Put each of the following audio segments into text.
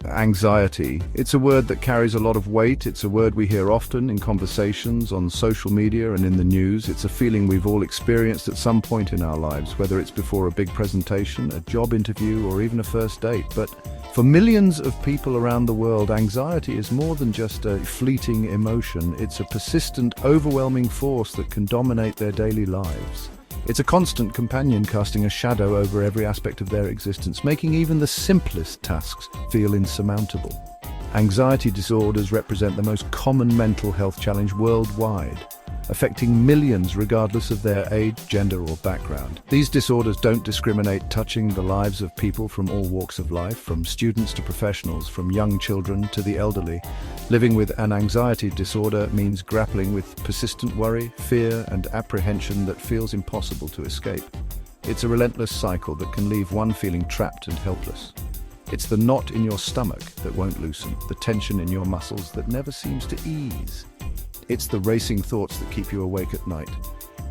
Anxiety. It's a word that carries a lot of weight. It's a word we hear often in conversations, on social media and in the news. It's a feeling we've all experienced at some point in our lives, whether it's before a big presentation, a job interview, or even a first date. But for millions of people around the world, anxiety is more than just a fleeting emotion. It's a persistent, overwhelming force that can dominate their daily lives. It's a constant companion casting a shadow over every aspect of their existence, making even the simplest tasks feel insurmountable. Anxiety disorders represent the most common mental health challenge worldwide, affecting millions regardless of their age, gender, or background. These disorders don't discriminate, touching the lives of people from all walks of life, from students to professionals, from young children to the elderly. Living with an anxiety disorder means grappling with persistent worry, fear, and apprehension that feels impossible to escape. It's a relentless cycle that can leave one feeling trapped and helpless. It's the knot in your stomach that won't loosen, the tension in your muscles that never seems to ease. It's the racing thoughts that keep you awake at night,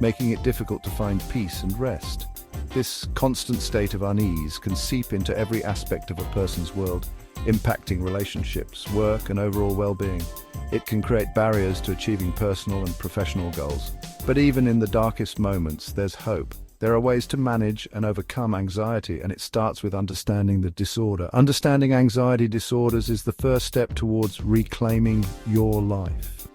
making it difficult to find peace and rest. This constant state of unease can seep into every aspect of a person's world, impacting relationships, work, and overall well-being. It can create barriers to achieving personal and professional goals. But even in the darkest moments, there's hope. There are ways to manage and overcome anxiety, and it starts with understanding the disorder. Understanding anxiety disorders is the first step towards reclaiming your life.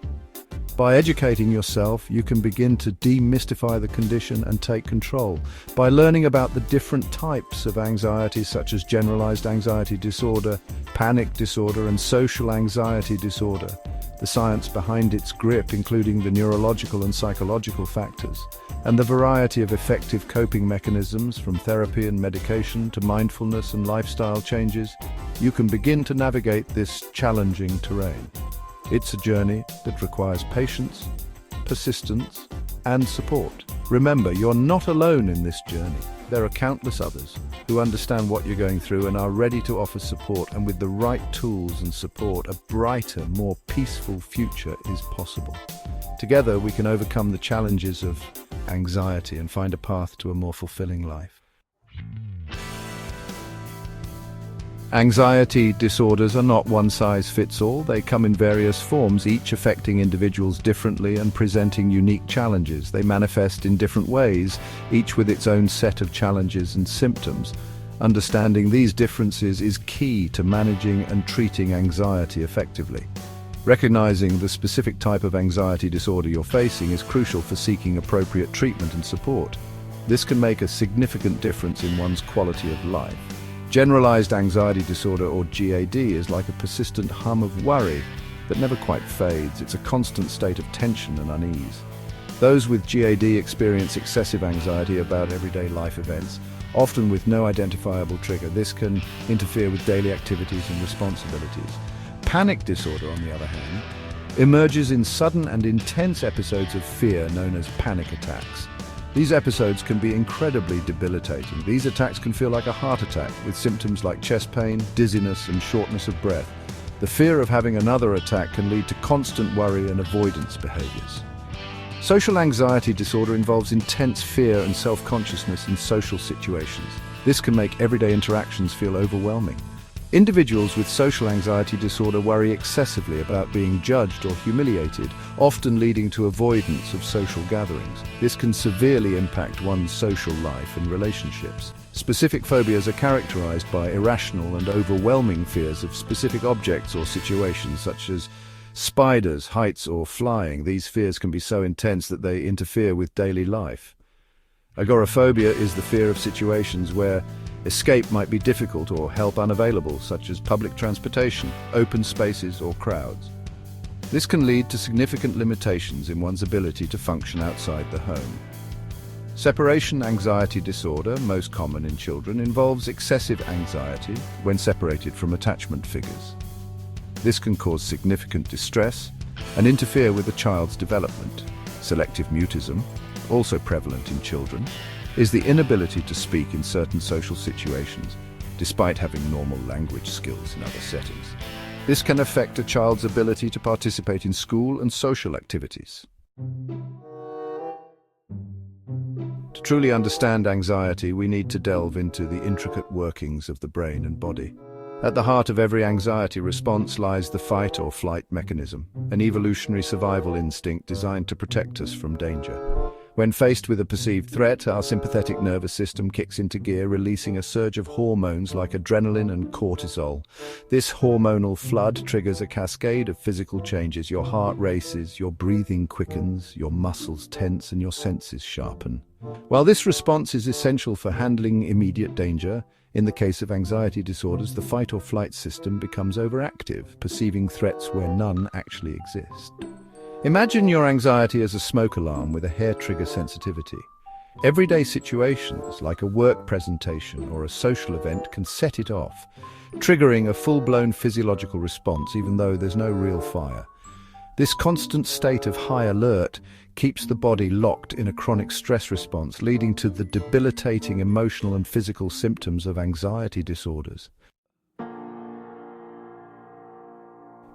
By educating yourself, you can begin to demystify the condition and take control. By learning about the different types of anxiety, such as generalized anxiety disorder, panic disorder, and social anxiety disorder, the science behind its grip, including the neurological and psychological factors, and the variety of effective coping mechanisms from therapy and medication to mindfulness and lifestyle changes, you can begin to navigate this challenging terrain. It's a journey that requires patience, persistence, and support. Remember, you're not alone in this journey. There are countless others who understand what you're going through and are ready to offer support, and with the right tools and support, a brighter, more peaceful future is possible. Together, we can overcome the challenges of anxiety and find a path to a more fulfilling life. Anxiety disorders are not one-size-fits-all. They come in various forms, each affecting individuals differently and presenting unique challenges. They manifest in different ways, each with its own set of challenges and symptoms. Understanding these differences is key to managing and treating anxiety effectively. Recognizing the specific type of anxiety disorder you're facing is crucial for seeking appropriate treatment and support. This can make a significant difference in one's quality of life. Generalized anxiety disorder, or GAD, is like a persistent hum of worry that never quite fades. It's a constant state of tension and unease. Those with GAD experience excessive anxiety about everyday life events, often with no identifiable trigger. This can interfere with daily activities and responsibilities. Panic disorder, on the other hand, emerges in sudden and intense episodes of fear known as panic attacks. These episodes can be incredibly debilitating. These attacks can feel like a heart attack, with symptoms like chest pain, dizziness, and shortness of breath. The fear of having another attack can lead to constant worry and avoidance behaviors. Social anxiety disorder involves intense fear and self-consciousness in social situations. This can make everyday interactions feel overwhelming. Individuals with social anxiety disorder worry excessively about being judged or humiliated, often leading to avoidance of social gatherings. This can severely impact one's social life and relationships. Specific phobias are characterized by irrational and overwhelming fears of specific objects or situations, such as spiders, heights, or flying. These fears can be so intense that they interfere with daily life. Agoraphobia is the fear of situations where escape might be difficult or help unavailable, such as public transportation, open spaces, or crowds. This can lead to significant limitations in one's ability to function outside the home. Separation anxiety disorder, most common in children, involves excessive anxiety when separated from attachment figures. This can cause significant distress and interfere with a child's development. Selective mutism, also prevalent in children, is the inability to speak in certain social situations, despite having normal language skills in other settings. This can affect a child's ability to participate in school and social activities. To truly understand anxiety, we need to delve into the intricate workings of the brain and body. At the heart of every anxiety response lies the fight or flight mechanism, an evolutionary survival instinct designed to protect us from danger. When faced with a perceived threat, our sympathetic nervous system kicks into gear, releasing a surge of hormones like adrenaline and cortisol. This hormonal flood triggers a cascade of physical changes. Your heart races, your breathing quickens, your muscles tense, and your senses sharpen. While this response is essential for handling immediate danger, in the case of anxiety disorders, the fight or flight system becomes overactive, perceiving threats where none actually exist. Imagine your anxiety as a smoke alarm with a hair trigger sensitivity. Everyday situations, like a work presentation or a social event, can set it off, triggering a full-blown physiological response even though there's no real fire. This constant state of high alert keeps the body locked in a chronic stress response, leading to the debilitating emotional and physical symptoms of anxiety disorders.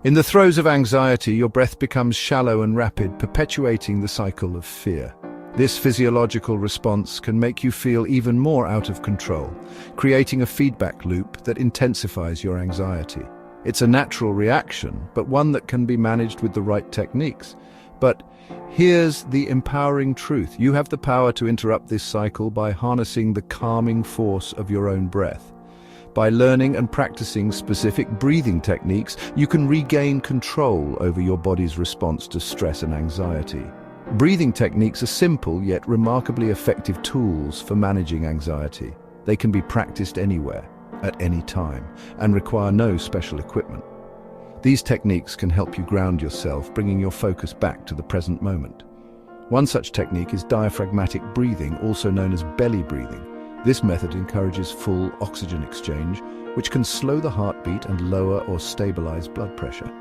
In the throes of anxiety, your breath becomes shallow and rapid, perpetuating the cycle of fear. This physiological response can make you feel even more out of control, creating a feedback loop that intensifies your anxiety. It's a natural reaction, but one that can be managed with the right techniques. But here's the empowering truth. You have the power to interrupt this cycle by harnessing the calming force of your own breath. By learning and practicing specific breathing techniques, you can regain control over your body's response to stress and anxiety. Breathing techniques are simple yet remarkably effective tools for managing anxiety. They can be practiced anywhere, at any time, and require no special equipment. These techniques can help you ground yourself, bringing your focus back to the present moment. One such technique is diaphragmatic breathing, also known as belly breathing. This method encourages full oxygen exchange, which can slow the heartbeat and lower or stabilize blood pressure.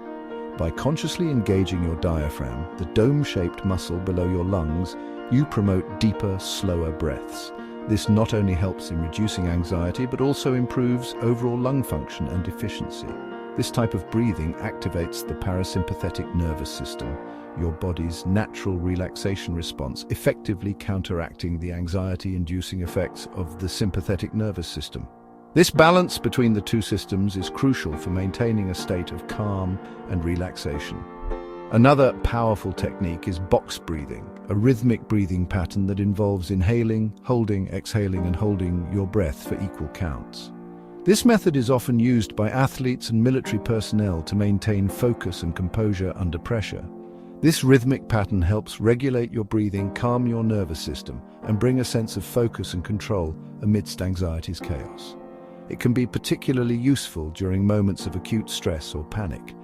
By consciously engaging your diaphragm, the dome-shaped muscle below your lungs, you promote deeper, slower breaths. This not only helps in reducing anxiety, but also improves overall lung function and efficiency. This type of breathing activates the parasympathetic nervous system, your body's natural relaxation response, effectively counteracting the anxiety-inducing effects of the sympathetic nervous system. This balance between the two systems is crucial for maintaining a state of calm and relaxation. Another powerful technique is box breathing, a rhythmic breathing pattern that involves inhaling, holding, exhaling, and holding your breath for equal counts. This method is often used by athletes and military personnel to maintain focus and composure under pressure. This rhythmic pattern helps regulate your breathing, calm your nervous system, and bring a sense of focus and control amidst anxiety's chaos. It can be particularly useful during moments of acute stress or panic.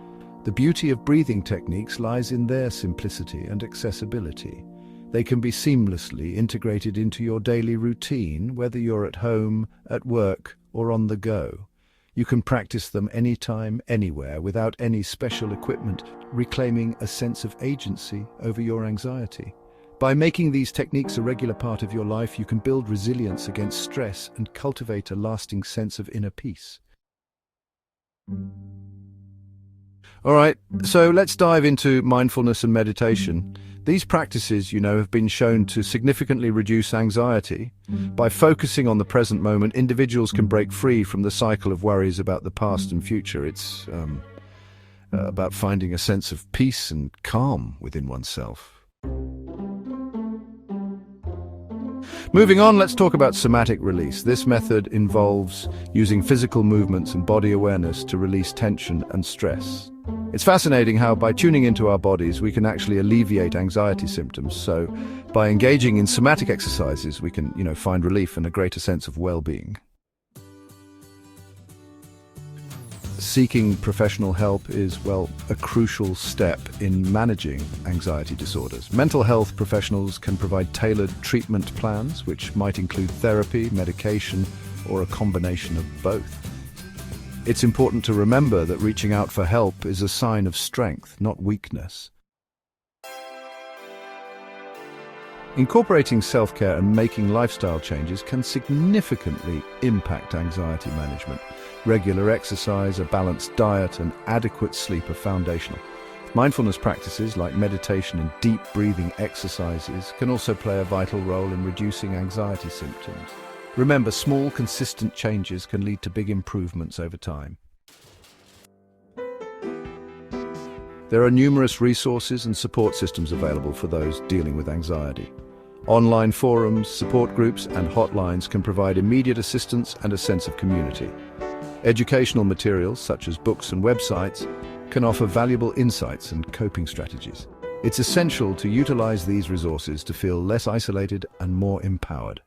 The beauty of breathing techniques lies in their simplicity and accessibility. They can be seamlessly integrated into your daily routine, whether you're at home, at work, or on the go. You can practice them anytime, anywhere, without any special equipment, reclaiming a sense of agency over your anxiety. By making these techniques a regular part of your life, you can build resilience against stress and cultivate a lasting sense of inner peace. All right, so let's dive into mindfulness and meditation. These practices, have been shown to significantly reduce anxiety. By focusing on the present moment, individuals can break free from the cycle of worries about the past and future. It's about finding a sense of peace and calm within oneself. Moving on, let's talk about somatic release. This method involves using physical movements and body awareness to release tension and stress. It's fascinating how by tuning into our bodies, we can actually alleviate anxiety symptoms. So by engaging in somatic exercises, we can, find relief and a greater sense of well-being. Seeking professional help is, a crucial step in managing anxiety disorders. Mental health professionals can provide tailored treatment plans, which might include therapy, medication, or a combination of both. It's important to remember that reaching out for help is a sign of strength, not weakness. Incorporating self-care and making lifestyle changes can significantly impact anxiety management. Regular exercise, a balanced diet, and adequate sleep are foundational. Mindfulness practices like meditation and deep breathing exercises can also play a vital role in reducing anxiety symptoms. Remember, small, consistent changes can lead to big improvements over time. There are numerous resources and support systems available for those dealing with anxiety. Online forums, support groups, and hotlines can provide immediate assistance and a sense of community. Educational materials, such as books and websites, can offer valuable insights and coping strategies. It's essential to utilize these resources to feel less isolated and more empowered.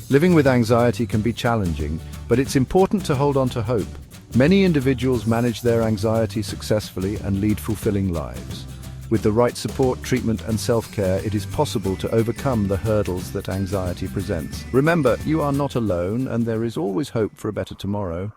Living with anxiety can be challenging, but it's important to hold on to hope. Many individuals manage their anxiety successfully and lead fulfilling lives. With the right support, treatment, and self-care, it is possible to overcome the hurdles that anxiety presents. Remember, you are not alone, and there is always hope for a better tomorrow.